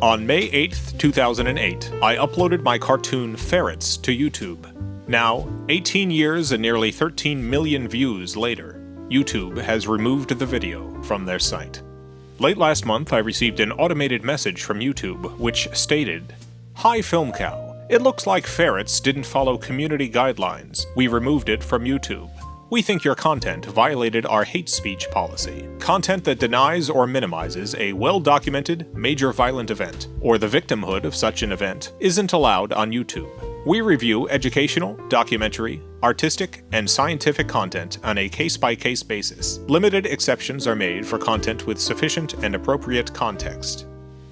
On May 8th, 2008, I uploaded my cartoon Ferrets to YouTube. Now, 18 years and nearly 13 million views later, YouTube has removed the video from their site. Late last month, I received an automated message from YouTube which stated, "Hi FilmCow, it looks like Ferrets didn't follow community guidelines. We removed it from YouTube. We think your content violated our hate speech policy. Content that denies or minimizes a well-documented major violent event, or the victimhood of such an event, isn't allowed on YouTube. We review educational, documentary, artistic, and scientific content on a case-by-case basis. Limited exceptions are made for content with sufficient and appropriate context."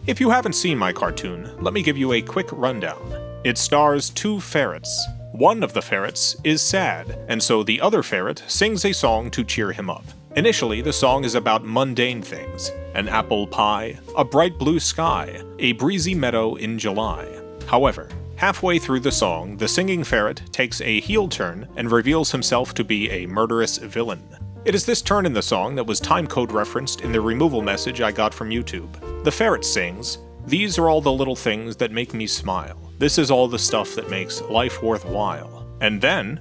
If you haven't seen my cartoon, let me give you a quick rundown. It stars two ferrets. One of the ferrets is sad, and so the other ferret sings a song to cheer him up. Initially, the song is about mundane things: an apple pie, a bright blue sky, a breezy meadow in July. However, halfway through the song, the singing ferret takes a heel turn and reveals himself to be a murderous villain. It is this turn in the song that was timecode referenced in the removal message I got from YouTube. The ferret sings, "These are all the little things that make me smile. This is all the stuff that makes life worthwhile." And then,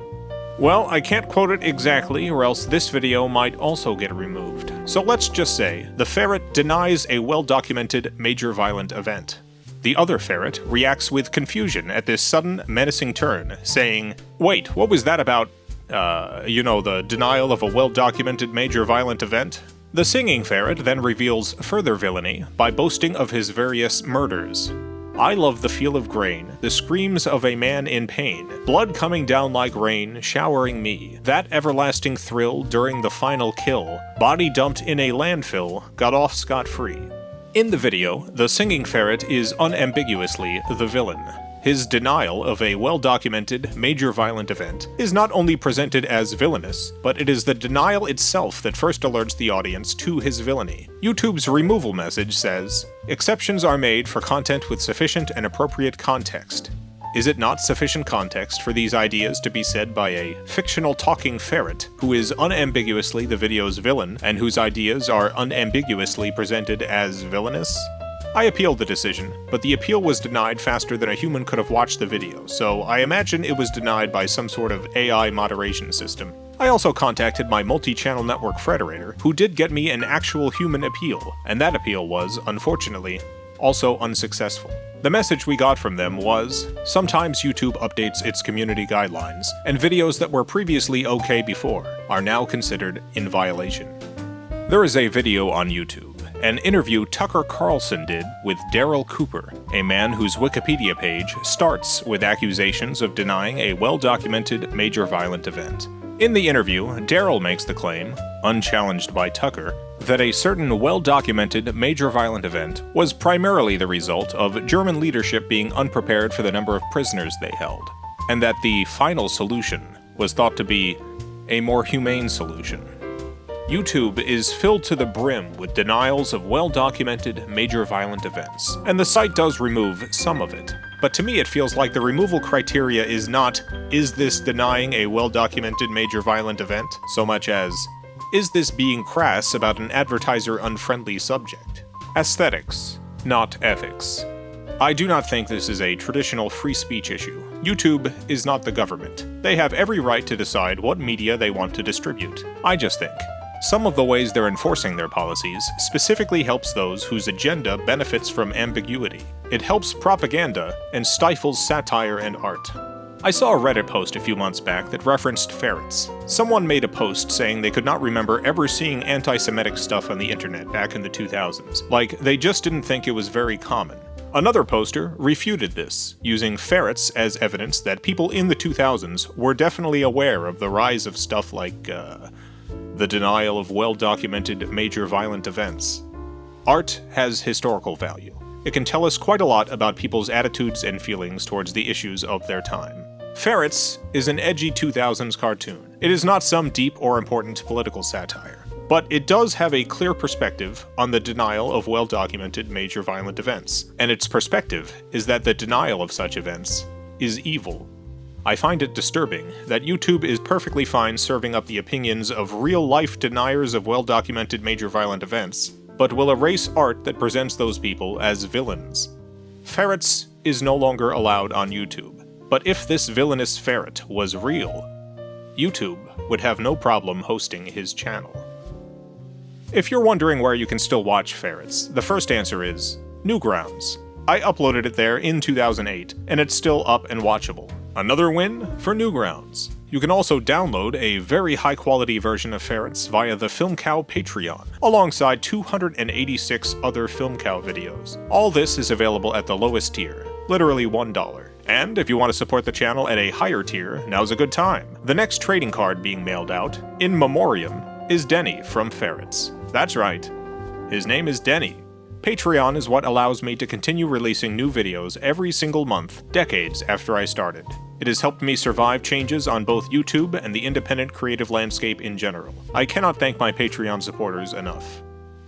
well, I can't quote it exactly or else this video might also get removed. So let's just say, the ferret denies a well-documented major violent event. The other ferret reacts with confusion at this sudden, menacing turn, saying, "Wait, what was that about, the denial of a well-documented major violent event?" The singing ferret then reveals further villainy by boasting of his various murders. "I love the feel of grain, the screams of a man in pain, blood coming down like rain, showering me, that everlasting thrill during the final kill, body dumped in a landfill, got off scot-free." In the video, the singing ferret is unambiguously the villain. His denial of a well-documented, major violent event is not only presented as villainous, but it is the denial itself that first alerts the audience to his villainy. YouTube's removal message says, "Exceptions are made for content with sufficient and appropriate context." Is it not sufficient context for these ideas to be said by a fictional talking ferret who is unambiguously the video's villain and whose ideas are unambiguously presented as villainous? I appealed the decision, but the appeal was denied faster than a human could have watched the video, so I imagine it was denied by some sort of AI moderation system. I also contacted my multi-channel network federator, who did get me an actual human appeal, and that appeal was, unfortunately, also unsuccessful. The message we got from them was, sometimes YouTube updates its community guidelines, and videos that were previously okay before are now considered in violation. There is a video on YouTube, an interview Tucker Carlson did with Daryl Cooper, a man whose Wikipedia page starts with accusations of denying a well-documented major violent event. In the interview, Daryl makes the claim, unchallenged by Tucker, that a certain well-documented major violent event was primarily the result of German leadership being unprepared for the number of prisoners they held, and that the final solution was thought to be a more humane solution. YouTube is filled to the brim with denials of well-documented major violent events, and the site does remove some of it. But to me it feels like the removal criteria is not, is this denying a well-documented major violent event, so much as, is this being crass about an advertiser-unfriendly subject? Aesthetics, not ethics. I do not think this is a traditional free speech issue. YouTube is not the government. They have every right to decide what media they want to distribute. I just think some of the ways they're enforcing their policies specifically helps those whose agenda benefits from ambiguity. It helps propaganda and stifles satire and art. I saw a Reddit post a few months back that referenced ferrets. Someone made a post saying they could not remember ever seeing anti-Semitic stuff on the internet back in the 2000s. Like, they just didn't think it was very common. Another poster refuted this, using ferrets as evidence that people in the 2000s were definitely aware of the rise of stuff like, the denial of well-documented major violent events. Art has historical value. It can tell us quite a lot about people's attitudes and feelings towards the issues of their time. Ferrets is an edgy 2000s cartoon. It is not some deep or important political satire, but it does have a clear perspective on the denial of well-documented major violent events, and its perspective is that the denial of such events is evil. I find it disturbing that YouTube is perfectly fine serving up the opinions of real-life deniers of well-documented major violent events, but will erase art that presents those people as villains. Ferrets is no longer allowed on YouTube, but if this villainous ferret was real, YouTube would have no problem hosting his channel. If you're wondering where you can still watch Ferrets, the first answer is Newgrounds. I uploaded it there in 2008, and it's still up and watchable. Another win for Newgrounds. You can also download a very high-quality version of Ferrets via the FilmCow Patreon, alongside 286 other FilmCow videos. All this is available at the lowest tier, literally $1. And if you want to support the channel at a higher tier, now's a good time. The next trading card being mailed out, in memoriam, is Denny from Ferrets. That's right, his name is Denny. Patreon is what allows me to continue releasing new videos every single month, decades after I started. It has helped me survive changes on both YouTube and the independent creative landscape in general. I cannot thank my Patreon supporters enough.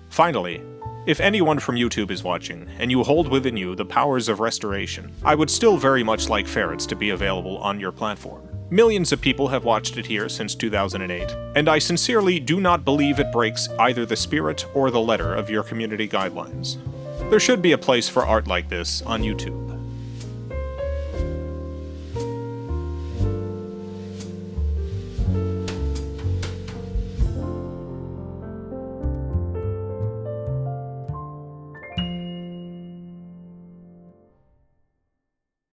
Finally, if anyone from YouTube is watching, and you hold within you the powers of restoration, I would still very much like Ferrets to be available on your platform. Millions of people have watched it here since 2008, and I sincerely do not believe it breaks either the spirit or the letter of your community guidelines. There should be a place for art like this on YouTube.